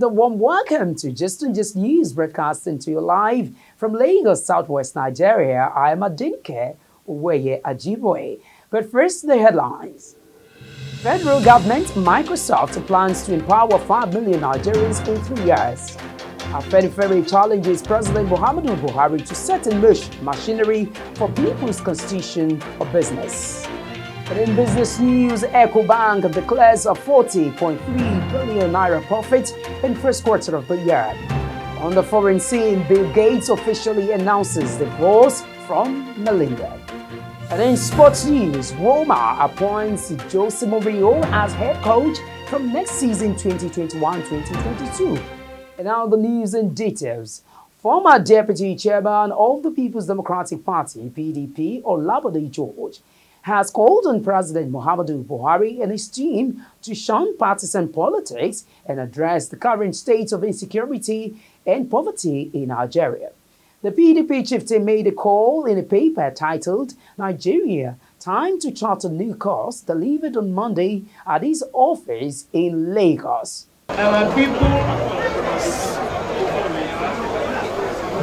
and a warm welcome to Gistongist News, broadcasting to you live from Lagos, Southwest Nigeria. I am Adinke Uweye Ajiboye. But first, the headlines. Federal government, Microsoft plans to empower 5 million Nigerians in 3 years. Afenifere challenges President Muhammadu Buhari to set in motion machinery for people's constitution of business. And in business news, EcoBank declares a 40.3 billion naira profit in first quarter of the year. On the foreign scene, Bill Gates officially announces divorce from Melinda. And in sports news, Roma appoints Jose Mourinho as head coach from next season 2021-2022. And now the news and details. Former Deputy Chairman of the People's Democratic Party, PDP, bodegeorge, has called on President Muhammadu Buhari and his team to shun partisan politics and address the current state of insecurity and poverty in Nigeria. The PDP chieftain made a call in a paper titled Nigeria, Time to Chart a New Course, delivered on Monday at his office in Lagos. Our people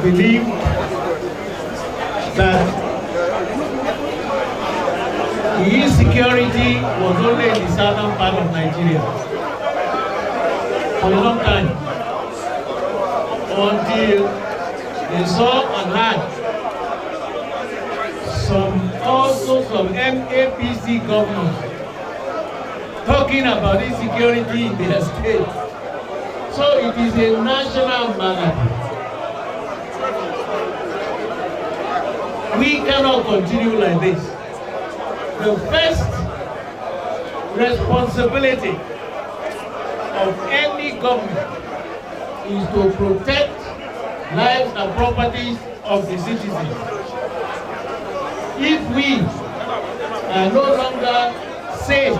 believe that the insecurity was only in the southern part of Nigeria for a long time, until they saw and heard some MAPC governors talking about insecurity in their state. So it is a national matter. We cannot continue like this. The first responsibility of any government is to protect lives and properties of the citizens. If we are no longer safe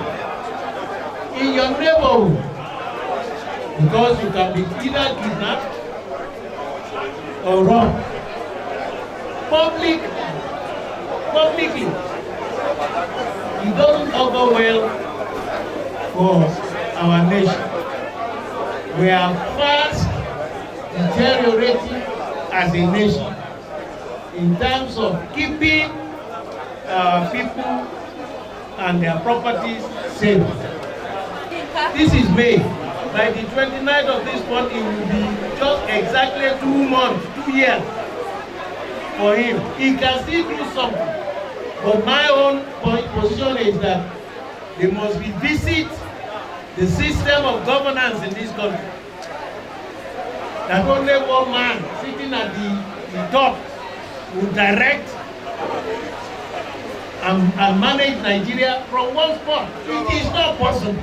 in your neighborhood, because you can be either kidnapped or robbed publicly, it doesn't augur well for our nation. We are fast deteriorating as a nation in terms of keeping our people and their properties safe. This is May. By the 29th of this month, it will be just exactly 2 months, 2 years for him. He can still do something. But my own position is that they must revisit the system of governance in this country. That only one man sitting at the top will direct and manage Nigeria from one spot. It is not possible.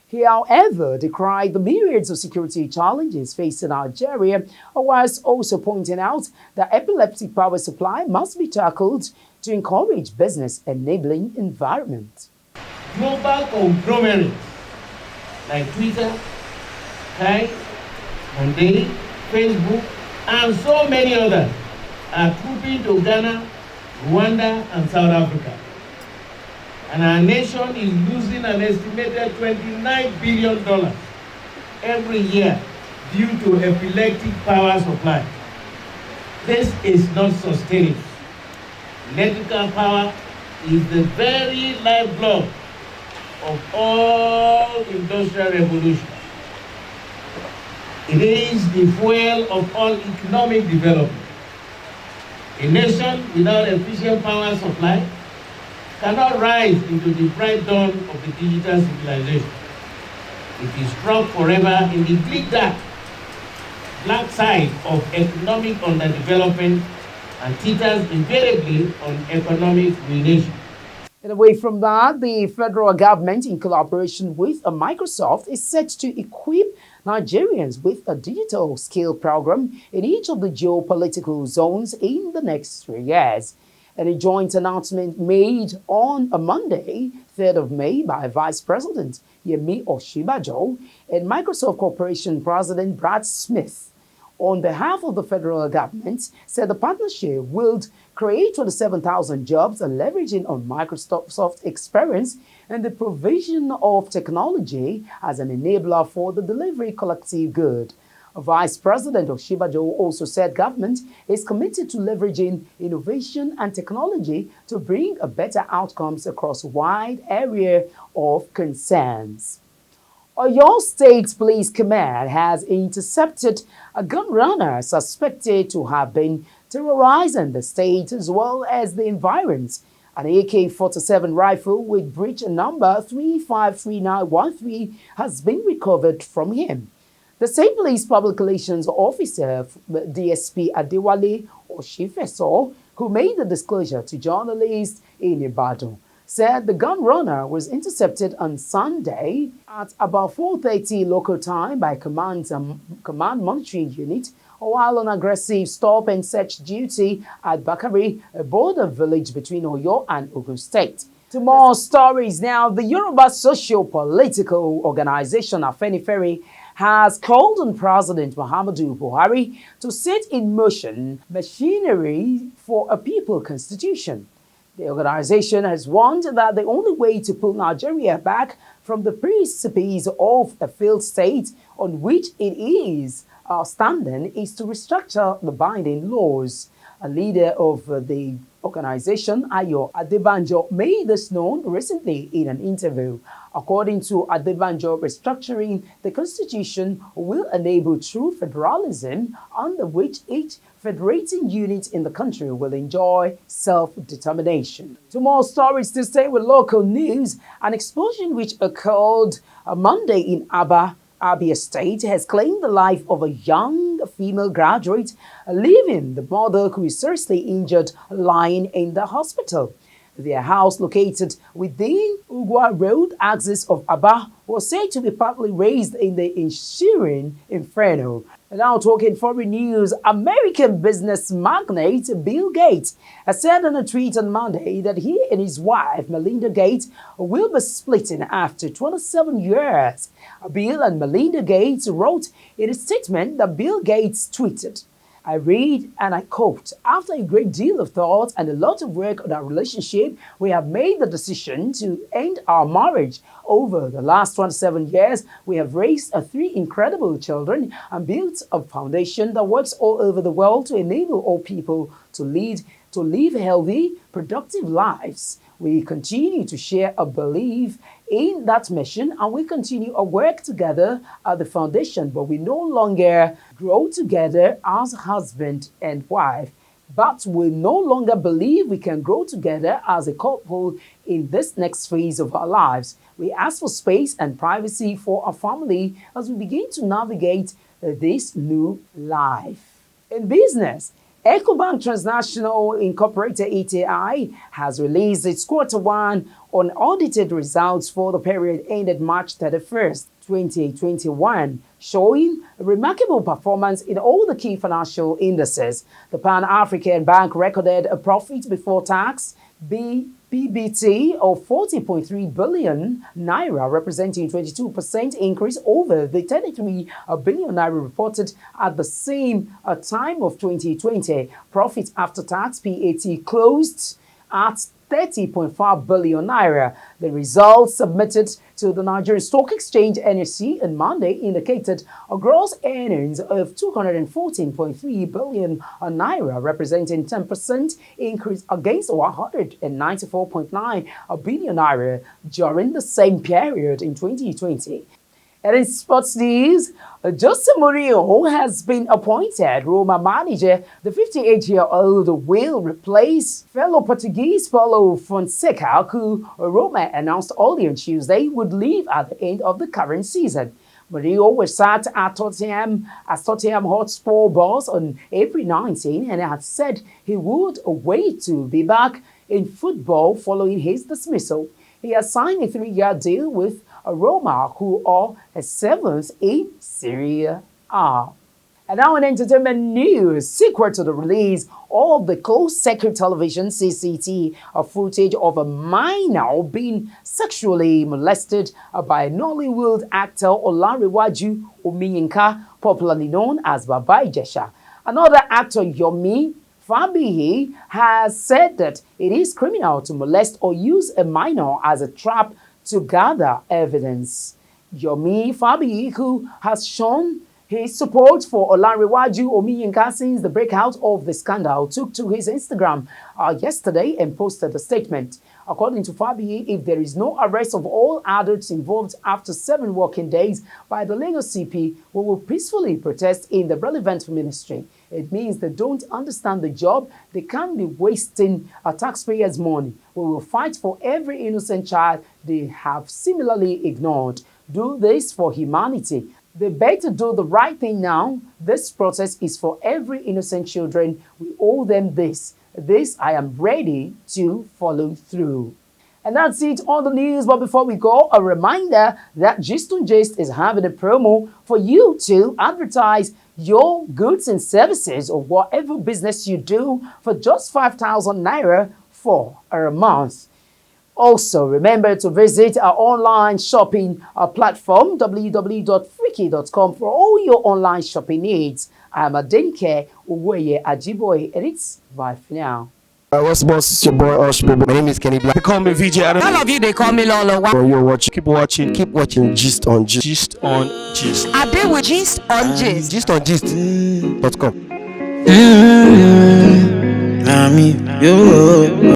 He, however, decried the myriads of security challenges facing Nigeria, whilst also pointing out that epileptic power supply must be tackled to encourage business-enabling environment. Global conglomerates like Twitter, Kai, Monday, Facebook, and so many others are trooping to Ghana, Rwanda, and South Africa. And our nation is losing an estimated $29 billion every year due to epileptic power supply. This is not sustainable. Electrical power is the very lifeblood of all industrial revolution. It is the fuel of all economic development. A nation without efficient power supply cannot rise into the bright dawn of the digital civilization. It is struck forever in the bleak black side of economic underdevelopment and teeters invariably on economic ruination. And away from that, the federal government, in collaboration with Microsoft, is set to equip Nigerians with a digital skill program in each of the geopolitical zones in the next 3 years. And a joint announcement made on a Monday, 3rd of May, by Vice President Yemi Osinbajo and Microsoft Corporation President Brad Smith on behalf of the federal government, said the partnership will create 27,000 jobs and leveraging on Microsoft experience and the provision of technology as an enabler for the delivery collective good. Vice President Oshibajo also said government is committed to leveraging innovation and technology to bring a better outcomes across a wide area of concerns. Oyo State Police Command has intercepted a gun runner suspected to have been terrorizing the state as well as the environs. An AK-47 rifle with breech number 353913 has been recovered from him. The State Police Public Relations Officer, DSP Adewale Oshifeso, who made the disclosure to journalists in Ibadan, said the gun runner was intercepted on Sunday at about 4:30 local time by Command Monitoring Unit while on aggressive stop and search duty at Bakari, a border village between Oyo and Ogun State. To more stories now, the Yoruba socio-political organization Afenifere has called on President Muhammadu Buhari to set in motion machinery for a people constitution. The organization has warned that the only way to pull Nigeria back from the precipice of a failed state on which it is standing is to restructure the binding laws. A leader of the organization, Ayo Adebanjo, made this known recently in an interview. According to Adebanjo, restructuring the constitution will enable true federalism under which each federating unit in the country will enjoy self-determination. To more stories to stay with local news, an explosion which occurred Monday in Abia State has claimed the life of a young female graduate, leaving the mother who is seriously injured lying in the hospital. Their house, located within Ugwa Road axis of Aba, was said to be partly raised in the ensuing inferno. Now talking foreign news, American business magnate Bill Gates has said in a tweet on Monday that he and his wife, Melinda Gates, will be splitting after 27 years. Bill and Melinda Gates wrote in a statement that Bill Gates tweeted, I read and I quote, after a great deal of thought and a lot of work on our relationship, we have made the decision to end our marriage. Over the last 27 years, we have raised 3 incredible children and built a foundation that works all over the world to enable all people to live healthy, productive lives. We continue to share a belief in that mission and we continue our work together at the foundation, but we no longer grow together as husband and wife. But we no longer believe we can grow together as a couple in this next phase of our lives. We ask for space and privacy for our family as we begin to navigate this new life. In business, Ecobank Transnational Incorporated ETI has released its Q1 unaudited results for the period ended March 31st, 2021, showing a remarkable performance in all the key financial indices. The Pan-African Bank recorded a profit before tax, PBT of 40.3 billion naira, representing 22% increase over the 33 billion naira reported at the same time of 2020. Profit after tax, PAT, closed at 30.5 billion naira. The results submitted to the Nigerian Stock Exchange NSE on Monday indicated a gross earnings of 214.3 billion naira, representing 10% increase against 194.9 billion naira during the same period in 2020. And in sports news, Jose Mourinho has been appointed Roma manager. The 58-year-old will replace fellow Portuguese Paulo Fonseca, who Roma announced earlier on Tuesday would leave at the end of the current season. Mourinho was sacked at Tottenham Hotspur boss on April 19 and had said he would wait to be back in football following his dismissal. He has signed a 3-year deal with Roma, who are 7th in Serie A. And now in entertainment news, sequel to the release of the closed-circuit television CCTV footage of a minor being sexually molested by Nollywood actor Olanrewaju Omiyinka, popularly known as babaijesha. Another actor, Yomi Fabiyi, has said that it is criminal to molest or use a minor as a trap to gather evidence. Yomi Fabiyi, who has shown his support for Olanrewaju Omiyinka since the breakout of the scandal, took to his Instagram yesterday and posted a statement. According to Fabiyi, if there is no arrest of all adults involved after 7 working days by the Lagos CP, we will peacefully protest in the relevant ministry. It means they don't understand the job. They can't be wasting our taxpayers' money. We will fight for every innocent child they have similarly ignored. Do this for humanity. They better do the right thing now. This process is for every innocent children. We owe them this. This I am ready to follow through. And that's it on the news. But before we go, a reminder that Gistongist is having a promo for you to advertise your goods and services or whatever business you do for just 5,000 naira for a month. Also, remember to visit our online shopping platform, www.freaky.com, for all your online shopping needs. I'm Adenike Uweye Ajiboye, and it's bye for now. What's boss? It's your boy Osh, baby. My name is Kenny Black. They call me VJ. All of you, they call me Lolo. You're watching. Keep watching. Keep watching Gist on Gist. Gist on Gist. I deal with Gist on Gist. Gist on Gist.com. I mean, yo.